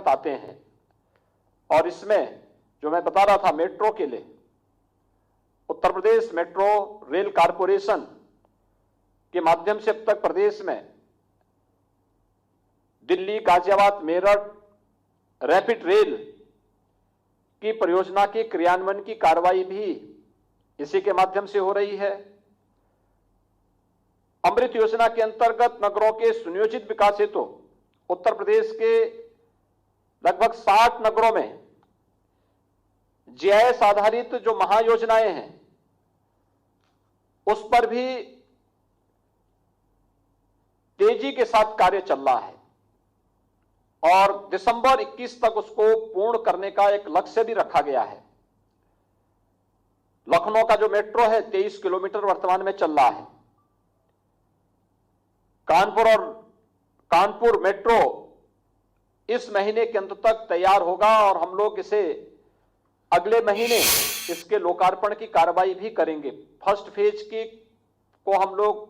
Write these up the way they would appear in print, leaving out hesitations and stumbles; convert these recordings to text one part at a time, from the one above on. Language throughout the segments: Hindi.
आते हैं। और इसमें जो मैं बता रहा था मेट्रो के लिए, Uttar Pradesh metro rail corporation के माध्यम से अब तक प्रदेश में दिल्ली, गाजियाबाद, मेरठ रैपिड रेल की परियोजना के क्रियान्वयन की कार्रवाई भी इसी के माध्यम से हो रही है। अमृत योजना के अंतर्गत नगरों के सुनियोजित विकास हेतु उत्तर प्रदेश के लगभग 60 नगरों में जीआईएस आधारित जो महायोजनाएं हैं उस पर भी तेजी के साथ कार्य चल रहा है और दिसंबर 21 तक उसको पूर्ण करने का एक लक्ष्य भी रखा गया है। लखनऊ का जो मेट्रो है 23 किलोमीटर वर्तमान में चल रहा है। कानपुर मेट्रो इस महीने के अंत तक तैयार होगा और हम लोग इसे अगले महीने इसके लोकार्पण की कार्रवाई भी करेंगे। फर्स्ट फेज की को हम लोग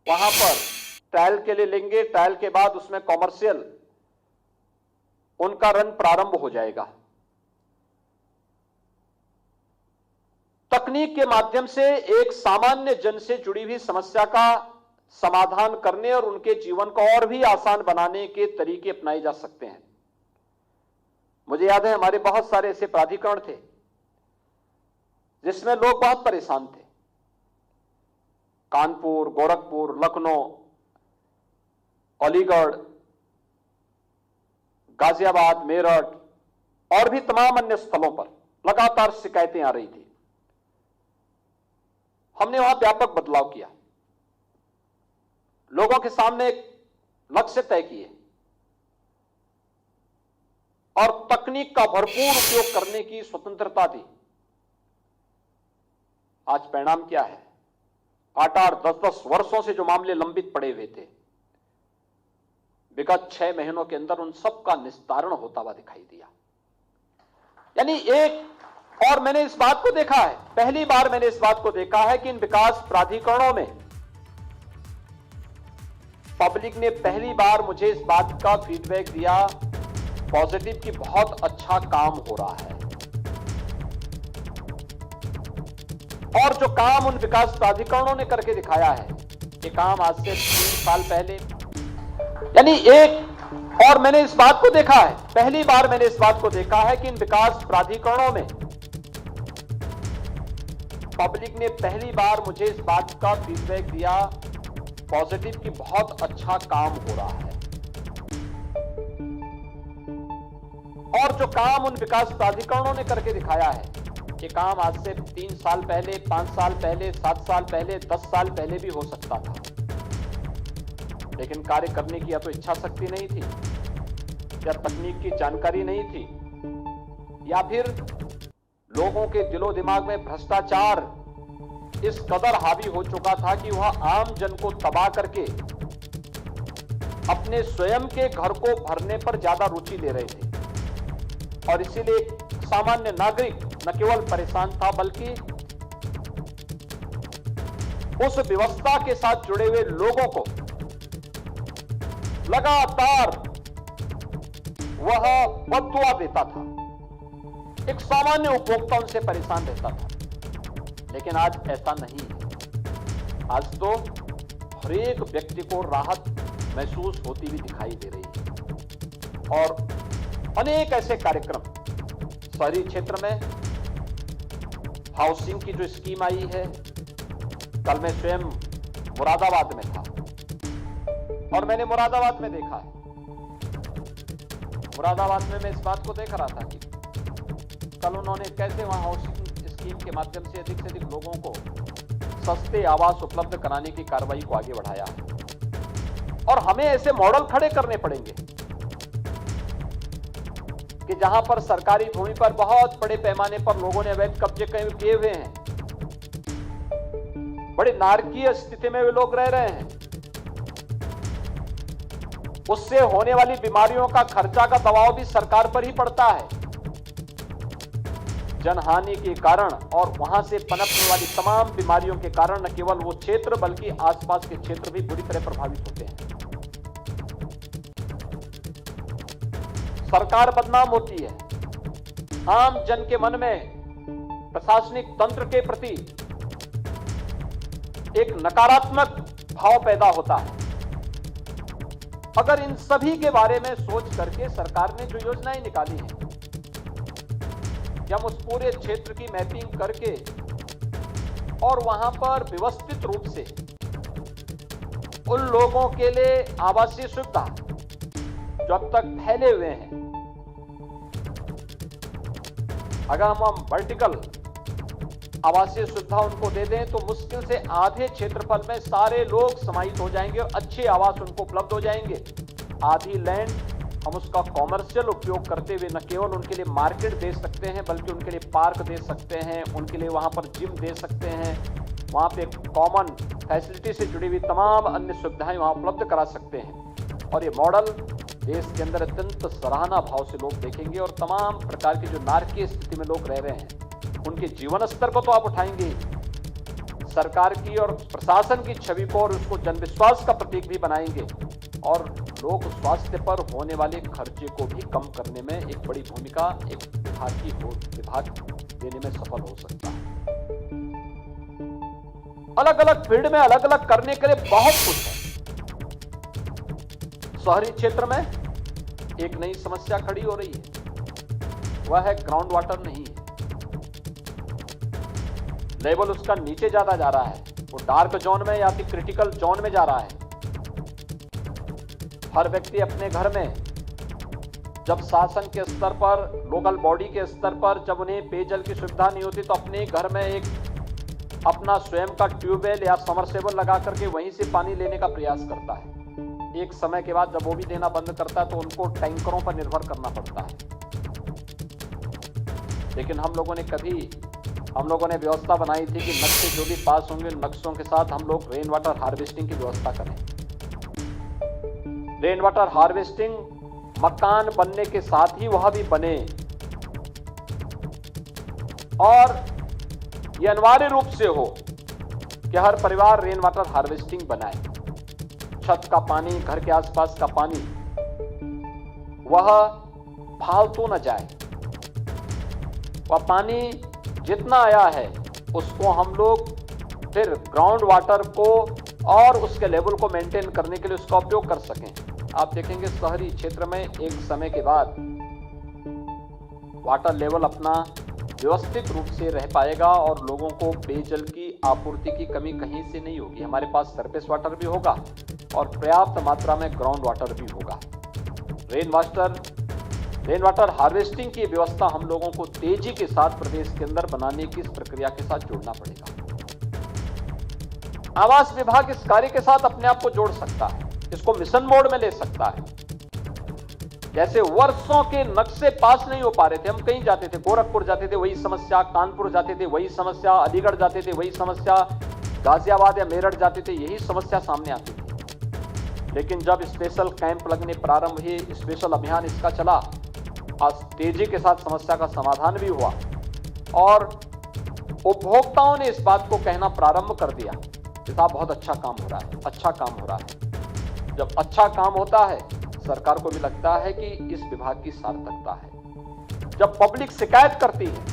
वहां पर ट्रायल के लिए लेंगे। ट्रायल के बाद उसमें कॉमर्शियल उनका रन प्रारंभ हो जाएगा। तकनीक के माध्यम से एक सामान्य जन से जुड़ी हुई समस्या का समाधान करने और उनके जीवन को और भी आसान बनाने के तरीके अपनाए जा सकते हैं। मुझे याद है हमारे बहुत सारे ऐसे प्राधिकरण थे जिसमें लोग बहुत परेशान थे। कानपुर, गोरखपुर, लखनऊ, अलीगढ़, गाजियाबाद, मेरठ और भी तमाम अन्य स्थलों पर लगातार शिकायतें आ रही थी। हमने वहां व्यापक बदलाव किया, लोगों के सामने एक लक्ष्य तय किए और तकनीक का भरपूर उपयोग करने की स्वतंत्रता दी। आज परिणाम क्या है? 8-8, 10-10 वर्षों से जो मामले लंबित पड़े हुए थे, विगत 6 महीनों के अंदर उन सब का निस्तारण होता हुआ दिखाई दिया। यानी और मैंने इस बात को देखा है, पहली बार मैंने इस बात को देखा है कि इन विकास प्राधिकरणों में पब्लिक ने पहली बार मुझे इस बात का फीडबैक दिया पॉजिटिव कि बहुत अच्छा काम हो रहा है। और जो काम उन विकास प्राधिकरणों ने करके दिखाया है, ये काम आज से 3 साल पहले, और मैंने इस बात को देखा है, पहली बार मैंने इस बात को देखा है कि इन विकास प्राधिकरणों में पब्लिक ने पहली बार मुझे इस बात का फीडबैक दिया पॉजिटिव कि बहुत अच्छा काम हो रहा है। और जो काम उन विकास प्राधिकरणों ने करके दिखाया है, ये काम आज से 3 साल पहले, 5 साल पहले, 7 साल पहले, 10 साल पहले भी हो सकता था। लेकिन कार्य करने की या तो इच्छा शक्ति नहीं थी, या तकनीक की जानकारी नहीं थी, या फिर लोगों के दिलो दिमाग में भ्रष्टाचार इस कदर हावी हो चुका था कि वह आम जन को तबाह करके अपने स्वयं के घर को भरने पर ज्यादा रुचि ले रहे थे। और इसीलिए सामान्य नागरिक न केवल परेशान था बल्कि उस व्यवस्था के साथ जुड़े हुए लोगों को लगातार वह बददुआ देता था। एक सामान्य उपभोक्ता उनसे परेशान रहता था। लेकिन आज ऐसा नहीं है। आज तो हर एक व्यक्ति को राहत महसूस होती हुई दिखाई दे रही है। और अनेक ऐसे कार्यक्रम शहरी क्षेत्र में हाउसिंग की जो स्कीम आई है, कल मैं स्वयं मुरादाबाद में था और मैंने मुरादाबाद में देखा है। मुरादाबाद में मैं इस बात को देख रहा था कि कल उन्होंने कैसे वहां हाउसिंग स्कीम के माध्यम से अधिक लोगों को सस्ते आवास उपलब्ध कराने की कार्रवाई को आगे बढ़ाया है। और हमें ऐसे मॉडल खड़े करने पड़ेंगे कि जहां पर सरकारी भूमि पर बहुत बड़े पैमाने पर लोगों ने अवैध कब्जे किए हुए हैं, बड़ी नारकीय स्थिति में वे लोग रह रहे हैं, उससे होने वाली बीमारियों का खर्चा का दबाव भी सरकार पर ही पड़ता है। जनहानि के कारण और वहां से पनपने वाली तमाम बीमारियों के कारण न केवल वो क्षेत्र बल्कि आसपास के क्षेत्र भी बुरी तरह प्रभावित होते हैं। सरकार बदनाम होती है, आम जन के मन में प्रशासनिक तंत्र के प्रति एक नकारात्मक भाव पैदा होता है। अगर इन सभी के बारे में सोच करके सरकार ने जो योजनाएं निकाली हैं कि हम उस पूरे क्षेत्र की मैपिंग करके और वहां पर व्यवस्थित रूप से उन लोगों के लिए आवासीय सुविधा जो अब तक फैले हुए हैं, अगर हम वर्टिकल आवासीय सुविधा उनको दे दें तो मुश्किल से आधे क्षेत्रफल में सारे लोग समाहित हो जाएंगे और अच्छे आवास उनको उपलब्ध हो जाएंगे। आधी लैंड हम उसका कॉमर्शियल उपयोग करते हुए न केवल उनके लिए मार्केट दे सकते हैं बल्कि उनके लिए पार्क दे सकते हैं, उनके लिए वहां पर जिम दे सकते हैं, वहां पे कॉमन फैसिलिटी से जुड़ी हुई तमाम अन्य सुविधाएं वहां उपलब्ध करा सकते हैं। और ये मॉडल देश के अंदर अत्यंत सराहना भाव से लोग देखेंगे और तमाम प्रकार की जो नारकीय स्थिति में लोग रह रहे हैं उनके जीवन स्तर को तो आप उठाएंगे, सरकार की और प्रशासन की छवि को और उसको जनविश्वास का प्रतीक भी बनाएंगे और लोक स्वास्थ्य पर होने वाले खर्चे को भी कम करने में एक बड़ी भूमिका एक विभाग देने में सफल हो सकता है। अलग अलग फील्ड में अलग अलग करने के लिए बहुत कुछ है। शहरी क्षेत्र में एक नई समस्या खड़ी हो रही है, वह है ग्राउंड वाटर नहीं है, लेवल उसका नीचे ज्यादा जा रहा है, वो डार्क जोन में या फिर क्रिटिकल जोन में जा रहा है। हर व्यक्ति अपने घर में जब शासन के स्तर पर, लोकल बॉडी के स्तर पर जब उन्हें पेयजल की सुविधा नहीं होती तो अपने घर में एक अपना स्वयं का ट्यूबवेल या समरसेबल लगा करके वहीं से पानी लेने का प्रयास करता है। एक समय के बाद जब वो भी देना बंद करता है तो उनको टैंकरों पर निर्भर करना पड़ता है। लेकिन हम लोगों ने व्यवस्था बनाई थी कि नक्शे जो भी पास होंगे उन नक्शों के साथ हम लोग रेन वाटर हार्वेस्टिंग की व्यवस्था करें। रेन वाटर हार्वेस्टिंग मकान बनने के साथ ही वह भी बने और यह अनिवार्य रूप से हो कि हर परिवार रेन वाटर हार्वेस्टिंग बनाए। छत का पानी, घर के आसपास का पानी वह फालतू न जाए, वह पानी जितना आया है उसको हम लोग फिर ग्राउंड वाटर को और उसके लेवल को मेंटेन करने के लिए उसका उपयोग कर सकें। आप देखेंगे शहरी क्षेत्र में एक समय के बाद वाटर लेवल अपना व्यवस्थित रूप से रह पाएगा और लोगों को पेयजल की आपूर्ति की कमी कहीं से नहीं होगी। हमारे पास सरफेस वाटर भी होगा और पर्याप्त मात्रा में ग्राउंड वाटर भी होगा। रेन वाटर हार्वेस्टिंग की व्यवस्था हम लोगों को तेजी के साथ प्रदेश के अंदर बनाने की इस प्रक्रिया के साथ जोड़ना पड़ेगा। आवास विभाग इस कार्य के साथ अपने आप को जोड़ सकता है, इसको मिशन मोड में ले सकता है। जैसे वर्षों के नक्शे पास नहीं हो पा रहे थे, हम कहीं जाते थे, गोरखपुर जाते थे वही समस्या, कानपुर जाते थे वही समस्या, अलीगढ़ जाते थे वही समस्या, गाजियाबाद या मेरठ जाते थे यही समस्या सामने आती थी। लेकिन जब स्पेशल कैंप लगने प्रारंभ हुए, स्पेशल अभियान इसका चला, आज तेजी के साथ समस्या का समाधान भी हुआ और उपभोक्ताओं ने इस बात को कहना प्रारंभ कर दिया कि साहब बहुत अच्छा काम हो रहा है, अच्छा काम हो रहा है। जब अच्छा काम होता है सरकार को भी लगता है कि इस विभाग की सार्थकता है। जब पब्लिक शिकायत करती है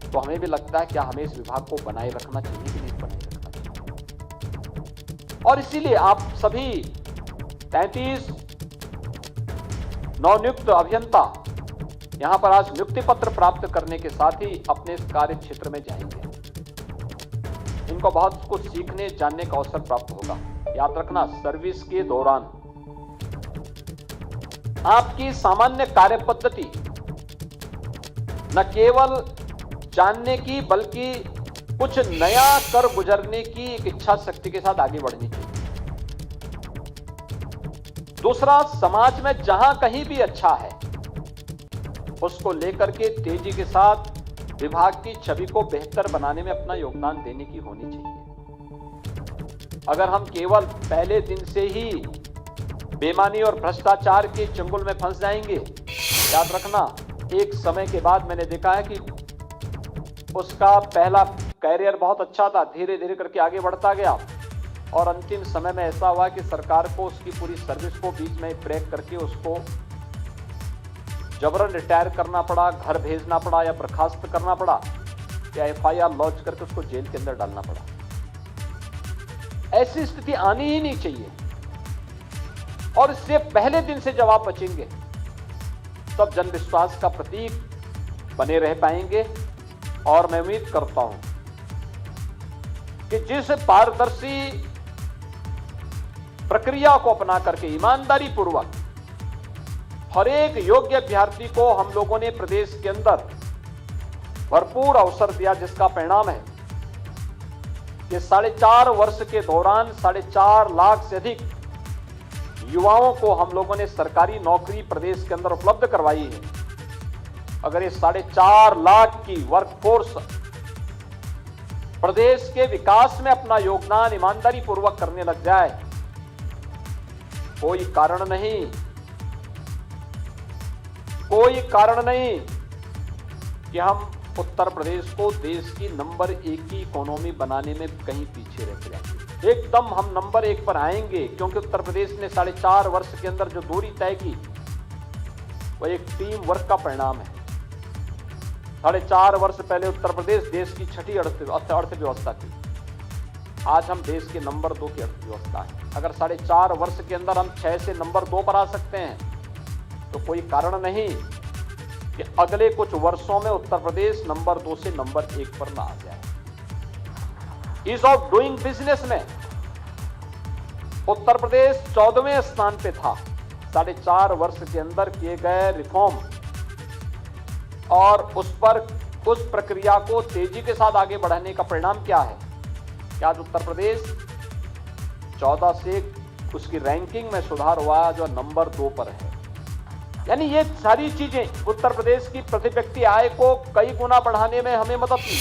तो हमें भी लगता है क्या हमें इस विभाग को बनाए रखना चाहिए कि नहीं बनाए रखना चाहिए। और इसीलिए आप सभी 33 नवनियुक्त अभियंता यहां पर आज नियुक्ति पत्र प्राप्त करने के साथ ही अपने इस कार्य क्षेत्र में जाएंगे। इनको बहुत कुछ सीखने जानने का अवसर प्राप्त होगा। याद रखना, सर्विस के दौरान आपकी सामान्य कार्य पद्धति न केवल जानने की बल्कि कुछ नया कर गुजरने की एक इच्छा शक्ति के साथ आगे बढ़नी चाहिए। दूसरा, समाज में जहां कहीं भी अच्छा है उसको लेकर के तेजी के साथ विभाग की छवि को बेहतर बनाने में अपना योगदान देने की होनी चाहिए। अगर हम केवल पहले दिन से ही बेईमानी और भ्रष्टाचार के चंगुल में फंस जाएंगे, याद रखना एक समय के बाद मैंने देखा है कि उसका पहला कैरियर बहुत अच्छा था, धीरे धीरे करके आगे बढ़ता गया और अंतिम समय में ऐसा हुआ कि सरकार को उसकी पूरी सर्विस को बीच में ब्रेक करके उसको जबरन रिटायर करना पड़ा, घर भेजना पड़ा या बर्खास्त करना पड़ा या एफआईआर लॉन्च करके उसको जेल के अंदर डालना पड़ा। ऐसी स्थिति आनी ही नहीं चाहिए और इससे पहले दिन से जब आप बचेंगे तब जन विश्वास का प्रतीक बने रह पाएंगे। और मैं उम्मीद करता हूं कि जिस पारदर्शी प्रक्रिया को अपना करके ईमानदारी पूर्वक हर एक योग्य अभ्यर्थी को हम लोगों ने प्रदेश के अंदर भरपूर अवसर दिया, जिसका परिणाम है कि 4.5 वर्ष के दौरान 4.5 लाख से अधिक युवाओं को हम लोगों ने सरकारी नौकरी प्रदेश के अंदर उपलब्ध करवाई है। अगर ये 4.5 लाख की वर्कफोर्स प्रदेश के विकास में अपना योगदान ईमानदारी पूर्वक करने लग जाए, कोई कारण नहीं कि हम उत्तर प्रदेश को देश की नंबर 1 की इकोनॉमी बनाने में कहीं पीछे रह जाएंगे। एकदम हम नंबर 1 पर आएंगे, क्योंकि उत्तर प्रदेश ने 4.5 वर्ष के अंदर जो दूरी तय की वह एक टीम वर्क का परिणाम है। 4.5 वर्ष पहले उत्तर प्रदेश देश की 6ठी अर्थव्यवस्था थी, आज हम देश के नंबर 2 की अर्थव्यवस्था है। अगर 4.5 वर्ष के अंदर हम 6 से नंबर 2 पर आ सकते हैं तो कोई कारण नहीं कि अगले कुछ वर्षों में उत्तर प्रदेश नंबर 2 से नंबर 1 पर ना आ जाए। ईज ऑफ डूइंग बिजनेस में उत्तर प्रदेश 14वें स्थान पे था। 4.5 वर्ष के अंदर किए गए रिफॉर्म और उस प्रक्रिया को तेजी के साथ आगे बढ़ाने का परिणाम क्या है कि आज उत्तर प्रदेश 14 से उसकी रैंकिंग में सुधार हुआ, जो नंबर 2 पर है। यानी ये सारी चीजें उत्तर प्रदेश की प्रति व्यक्ति आय को कई गुना बढ़ाने में हमें मदद की।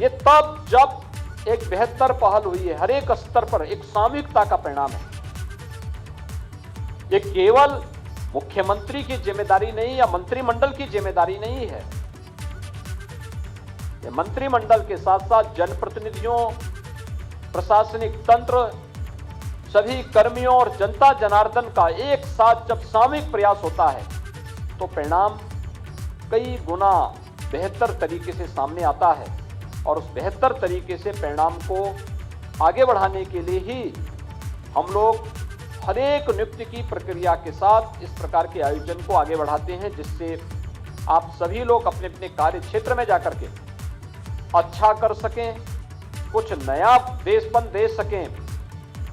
ये तब जब एक बेहतर पहल हुई है, हर एक स्तर पर एक सामूहिकता का परिणाम है। ये केवल मुख्यमंत्री की जिम्मेदारी नहीं या मंत्रिमंडल की जिम्मेदारी नहीं है। ये मंत्रिमंडल के साथ साथ जनप्रतिनिधियों, प्रशासनिक तंत्र, सभी कर्मियों और जनता जनार्दन का एक साथ जब सामूहिक प्रयास होता है तो परिणाम कई गुना बेहतर तरीके से सामने आता है। और उस बेहतर तरीके से परिणाम को आगे बढ़ाने के लिए ही हम लोग हर एक नियुक्ति की प्रक्रिया के साथ इस प्रकार के आयोजन को आगे बढ़ाते हैं, जिससे आप सभी लोग अपने अपने कार्य क्षेत्र में जाकर के अच्छा कर सकें, कुछ नया देशपन दे सकें,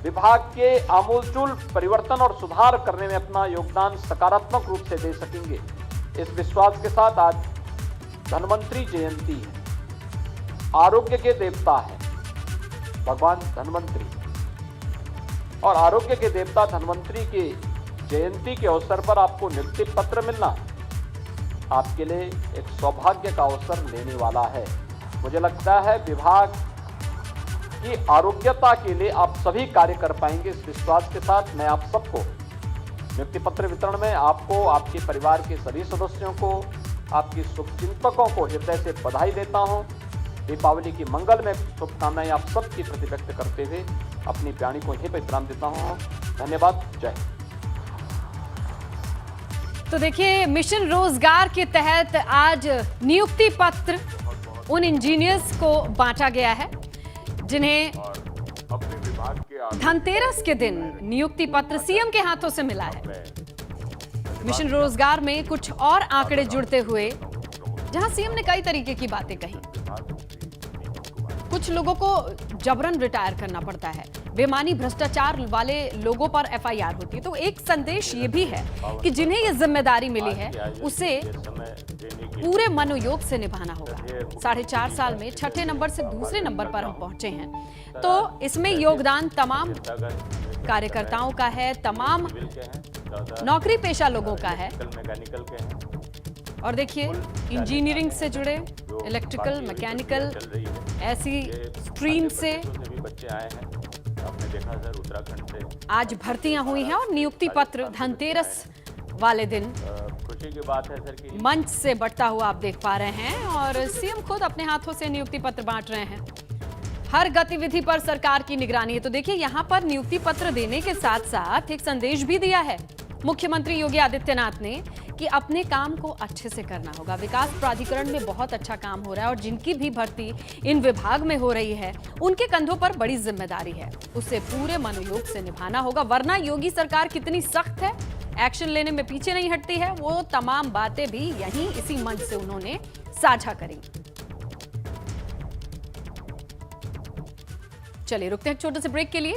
विभाग के आमूलचूल परिवर्तन और सुधार करने में अपना योगदान सकारात्मक रूप से दे सकेंगे। इस विश्वास के साथ आज धन्वंतरी जयंती है, आरोग्य के देवता है भगवान धन्वंतरी, और आरोग्य के देवता धन्वंतरी की जयंती के अवसर पर आपको नियुक्ति पत्र मिलना आपके लिए एक सौभाग्य का अवसर लेने वाला है। मुझे लगता है विभाग की आरोग्यता के लिए आप सभी कार्य कर पाएंगे। इस विश्वास के साथ मैं आप सबको नियुक्ति पत्र वितरण में आपको, आपके परिवार के सभी सदस्यों को, आपकी शुभचिंतकों को हृदय से बधाई देता हूं। दीपावली की मंगलमय शुभकामनाएं आप सबकी प्रति व्यक्त करते हुए अपनी वाणी को यहीं पर विराम देता हूं। धन्यवाद। जय। तो देखिए, मिशन रोजगार के तहत आज नियुक्ति पत्र उन इंजीनियर्स को बांटा गया है जिन्हें धनतेरस के दिन नियुक्ति पत्र सीएम के हाथों से मिला है। मिशन रोजगार में कुछ और आंकड़े जुड़ते हुए जहां सीएम ने कई तरीके की बातें कही। कुछ लोगों को जबरन रिटायर करना पड़ता है, बेमानी भ्रष्टाचार वाले लोगों पर एफआईआर होती है। तो एक संदेश ये भी है कि जिन्हें ये जिम्मेदारी मिली है उसे पूरे मनोयोग से निभाना होगा। 4.5 साल में 6ठे नंबर से दूसरे नंबर पर हम पहुंचे हैं, तो इसमें योगदान तमाम कार्यकर्ताओं का है, तमाम नौकरी पेशा लोगों का है। और देखिए, इंजीनियरिंग से जुड़े, इलेक्ट्रिकल, मैकेनिकल, ऐसी स्ट्रीम से बच्चे आए हैं। आपने देखा सर, उत्तराखंड से आज भर्तियां हुई हैं और नियुक्ति पत्र धनतेरस वाले दिन खुशी की बात है सर कि मंच से बढ़ता हुआ आप देख पा रहे हैं और सीएम खुद अपने हाथों से नियुक्ति पत्र बांट रहे हैं। हर गतिविधि पर सरकार की निगरानी है। तो देखिए, यहाँ पर नियुक्ति पत्र देने के साथ साथ एक संदेश भी दिया है मुख्यमंत्री योगी आदित्यनाथ ने कि अपने काम को अच्छे से करना होगा। विकास प्राधिकरण में बहुत अच्छा काम हो रहा है और जिनकी भी भर्ती इन विभाग में हो रही है उनके कंधों पर बड़ी जिम्मेदारी है, उसे पूरे मनोयोग से निभाना होगा, वरना योगी सरकार कितनी सख्त है, एक्शन लेने में पीछे नहीं हटती है। वो तमाम बातें भी यहीं इसी मंच से उन्होंने साझा करी। चलिए रुकते हैं एक छोटे से ब्रेक के लिए।